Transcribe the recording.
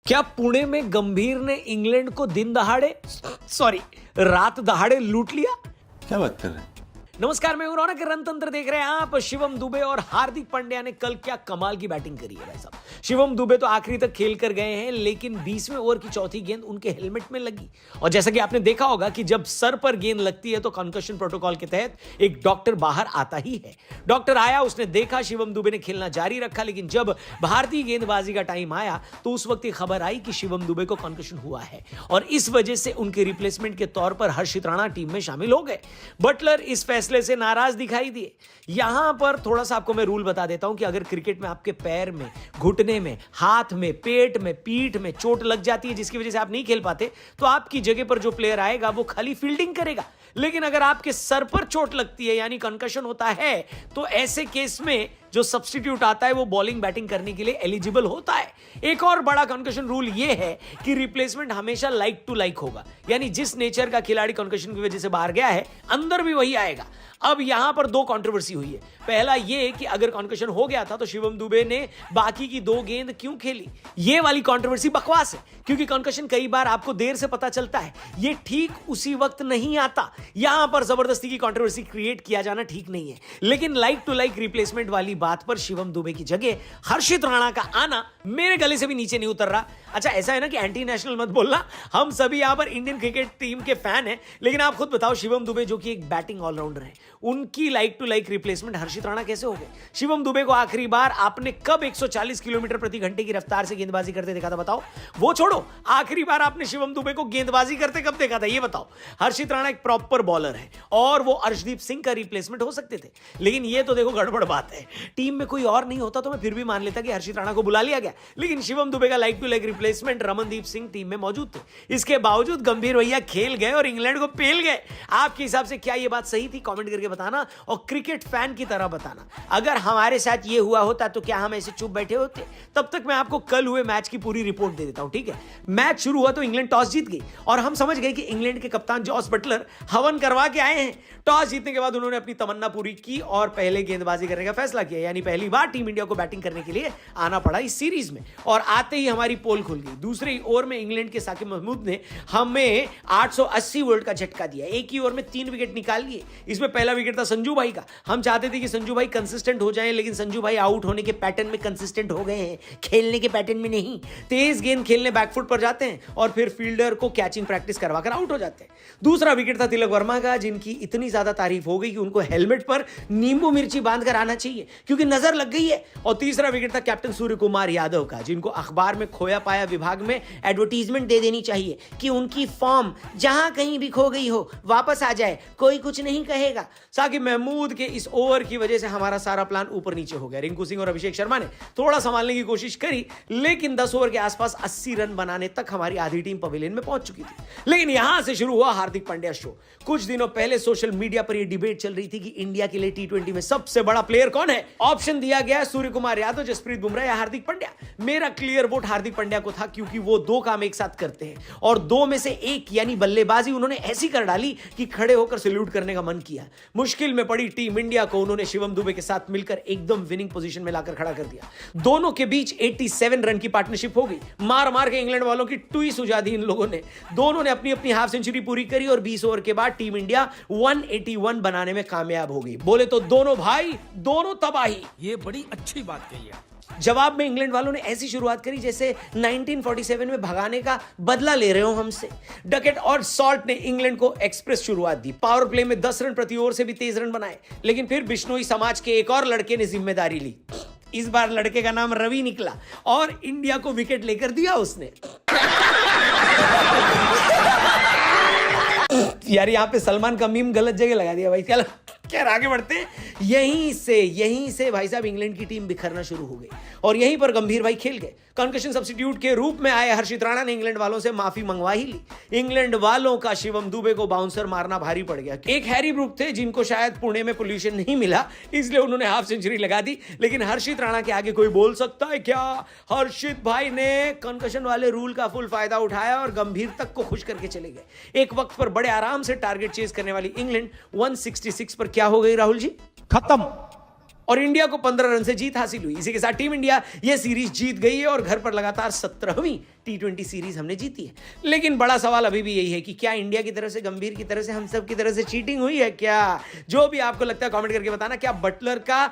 क्या पुणे में गंभीर ने इंग्लैंड को दिन दहाड़े रात दहाड़े लूट लिया? क्या बात कर रहे हैं? नमस्कार, मैं हूं रौनक। रणतंत्र देख रहे हैं आप। शिवम दुबे और हार्दिक पांड्या ने कल क्या कमाल की बैटिंग करी है भाई साहब। शिवम दुबे तो आखिरी तक खेल कर गए हैं, लेकिन 20वें ओवर की चौथी गेंद उनके हेलमेट में लगी। और जैसा कि आपने देखा होगा कि जब सर पर गेंद लगती है तो कंकशन प्रोटोकॉल के तहत एक डॉक्टर बाहर आता ही है। डॉक्टर आया, उसने देखा, शिवम दुबे ने खेलना जारी रखा, लेकिन जब भारतीय गेंदबाजी का टाइम आया तो उस वक्त खबर आई कि शिवम दुबे को कंकशन हुआ है और इस वजह से उनके रिप्लेसमेंट के तौर पर हर्षित राणा टीम में शामिल हो गए। बटलर इस फैसले से नाराज दिखाई दिए। यहां पर थोड़ा सा आपको मैं रूल बता देता हूं कि अगर क्रिकेट में आपके पैर में, घुटने में, हाथ में, पेट में, पीठ में चोट लग जाती है जिसकी वजह से आप नहीं खेल पाते, तो आपकी जगह पर जो प्लेयर आएगा वो खाली फील्डिंग करेगा। लेकिन अगर आपके सर पर चोट लगती है यानी कंकशन होता है, तो ऐसे केस में जो सब्स्टिट्यूट आता है वो बॉलिंग बैटिंग करने के लिए एलिजिबल होता है। एक और बड़ा कंकशन रूल ये है कि रिप्लेसमेंट हमेशा लाइक टू लाइक होगा, यानी जिस नेचर का खिलाड़ी कंकशन की वजह से बाहर गया है अंदर भी वही आएगा। अब यहां पर दो कंट्रोवर्सी हुई है। पहला ये कि अगर कंकशन हो गया था तो शिवम दुबे ने बाकी की दो गेंद क्यों खेली। ये वाली कंट्रोवर्सी बकवास है, क्योंकि कंकशन कई बार आपको देर से पता चलता है, ये ठीक उसी वक्त नहीं आता। यहां पर जबरदस्ती की कंट्रोवर्सी क्रिएट किया जाना ठीक नहीं है। लेकिन लाइक टू लाइक रिप्लेसमेंट वाली बात पर शिवम दुबे की जगह हर्षित राणा का आना मेरे गले से भी नीचे नहीं उतर रहा। अच्छा, ऐसा है ना कि एंटी नेशनल मत बोलना, हम सभी यहां पर इंडियन क्रिकेट टीम के फैन हैं, लेकिन आप खुद बताओ शिवम दुबे जो कि एक बैटिंग ऑलराउंडर है, उनकी लाइक टू लाइक रिप्लेसमेंट हर्षित राणा कैसे हो गए? शिवम दुबे को आखिरी बार आपने कब 140 किलोमीटर प्रति घंटे की रफ्तार से गेंदबाजी करते देखा था? बताओ। वो छोड़ो, आखिरी बार आपने शिवम दुबे को गेंदबाजी करते कब देखा था, ये बताओ। हर्षित राणा एक प्रॉपर बॉलर है और वो अर्शदीप सिंह का रिप्लेसमेंट हो सकते थे, लेकिन ये तो देखो गड़बड़ बात है। टीम में कोई और नहीं होता तो मैं फिर भी मान लेता कि हर्षित राणा को बुला लिया गया, लेकिन शिवम दुबे का like to like replacement Ramandeep Singh team में मौजूद थे। इसके बावजूद गंभीर भैया खेल गए और इंग्लैंड को पेल गए। आपके हिसाब से क्या ये बात सही थी? कमेंट करके बताना और क्रिकेट फैन की तरह बताना। अगर हमारे साथ ये हुआ होता तो क्या हम ऐसे चुप बैठे होते? तब तक मैं आपको कल हुए मैच की पूरी रिपोर्ट दे देता हूं, ठीक है? मैच शुरू हुआ तो इंग्लैंड टॉस जीत गई और हम समझ गए कि इंग्लैंड के कप्तान जॉस बटलर हवन करवा के आए हैं। टॉस जीतने के बाद उन्होंने अपनी तमन्ना पूरी की और पहले गेंदबाजी करने का फैसला किया, यानी पहली बार टीम इंडिया को बैटिंग करने के लिए आना पड़ा इस सीरीज में। और आते ही हमारी पोल खुल गई। दूसरे ही ओवर में इंग्लैंड के साकिब महमूद ने हमें 880 वोल्ट का झटका दिया। एक ही ओवर में 3 विकेट निकाल लिए। इसमें पहला विकेट था संजू भाई का। हम चाहते थे कि संजू भाई कंसिस्टेंट हो जाएं, लेकिन संजू भाई आउट होने के पैटर्न में कंसिस्टेंट हो गए हैं, खेलने के पैटर्न में नहीं। तेज गेंद खेलने बैकफुट पर जाते हैं और फिर फील्डर को कैचिंग प्रैक्टिस करवाकर आउट हो जाते हैं। दूसरा विकेट था तिलक वर्मा का, जिनकी इतनी ज्यादा तारीफ हो गई कि उनको हेलमेट पर नींबू मिर्ची बांधकर आना चाहिए क्योंकि नजर लग गई है। और तीसरा विकेट था कैप्टन सूर्य कुमार यादव का, जिनको अखबार में खोया पाया विभाग में एडवर्टीजमेंट दे देनी चाहिए कि उनकी फॉर्म जहां कहीं भी खो गई हो वापस आ जाए, कोई कुछ नहीं कहेगा। साकिब महमूद के इस ओवर की वजह से हमारा सारा प्लान ऊपर नीचे हो गया। रिंकू सिंह और अभिषेक शर्मा ने थोड़ा संभालने की कोशिश करी, लेकिन 10 ओवर के आसपास 80 रन बनाने तक हमारी आधी टीम पवेलियन में पहुंच चुकी थी। लेकिन यहां से शुरू हुआ हार्दिक पांड्या शो। कुछ दिनों पहले सोशल मीडिया पर यह डिबेट चल रही थी कि इंडिया के लिए T20 में सबसे बड़ा प्लेयर कौन है। ऑप्शन दिया गया सूर्य कुमार यादव, जसप्रीत बुमराह या हार्दिक पांड्या। मेरा क्लियर वोट हार्दिक पांड्या को था, क्योंकि वो दो काम एक साथ करते हैं और दो में से एक यानी बल्लेबाजी उन्होंने ऐसी कर डाली कि खड़े होकर सैल्यूट करने का मन किया। मुश्किल में पड़ी टीम इंडिया को उन्होंने शिवम दुबे के साथ मिलकर एकदम विनिंग पोजीशन में लाकर खड़ा कर दिया। दोनों के बीच 87 रन की पार्टनरशिप हो गई। मार मार के इंग्लैंड वालों की टुई सुझा दी इन लोगों ने। दोनों ने अपनी अपनी हाफ सेंचुरी पूरी करी और 20 ओवर के बाद टीम इंडिया 181 बनाने में कामयाब हो गई। बोले तो दोनों भाई, दोनों तबाही। ये बड़ी अच्छी बात कही है। जवाब में इंग्लैंड वालों ने ऐसी शुरुआत करी जैसे 1947 में भगाने का बदला ले रहे हो हमसे। डकेट और सॉल्ट ने इंग्लैंड को एक्सप्रेस शुरुआत दी। पावर प्ले में 10 रन प्रति ओवर से भी तेज रन बनाए, लेकिन फिर बिश्नोई समाज के एक और लड़के ने जिम्मेदारी ली। इस बार लड़के का नाम रवि निकला और इंडिया को विकेट लेकर दिया उसने। यार, यहां पे सलमान का मीम गलत जगह लगा दिया भाई। क्या आगे बढ़ते हैं। यहीं से भाई साहब इंग्लैंड की टीम बिखरना शुरू हो गई और यहीं पर गंभीर भाई खेल गए। कंकशन सब्स्टिट्यूट के रूप में आए हर्षित राणा ने इंग्लैंड वालों से माफी मंगवा ही ली। इंग्लैंड वालों का शिवम दुबे को बाउंसर मारना भारी पड़ गया। एक हैरी ब्रूक थे जिनको शायद पुणे में पोल्यूशन नहीं मिला, इसलिए उन्होंने हाफ सेंचुरी लगा दी। लेकिन हर्षित राणा के आगे कोई बोल सकता है क्या? हर्षित भाई ने कंकशन वाले रूल का फुल फायदा उठाया और गंभीर तक को खुश करके चले गए। एक वक्त पर बड़े आराम से टारगेट चेज करने वाली इंग्लैंड 166 पर क्या हो गई राहुल जी? खत्म। और इंडिया को 15 रन से जीत हासिल हुई। इसी के साथ टीम इंडिया ये सीरीज जीत गई है और घर पर लगातार 17वीं T20 सीरीज हमने जीती है। लेकिन बड़ा सवाल अभी भी यही है कि क्या इंडिया की तरफ से, गंभीर की तरफ से, हम सब की तरफ से चीटिंग हुई है क्या? जो भी आपको लगता है कमेंट करके बताना। क्या बटलर का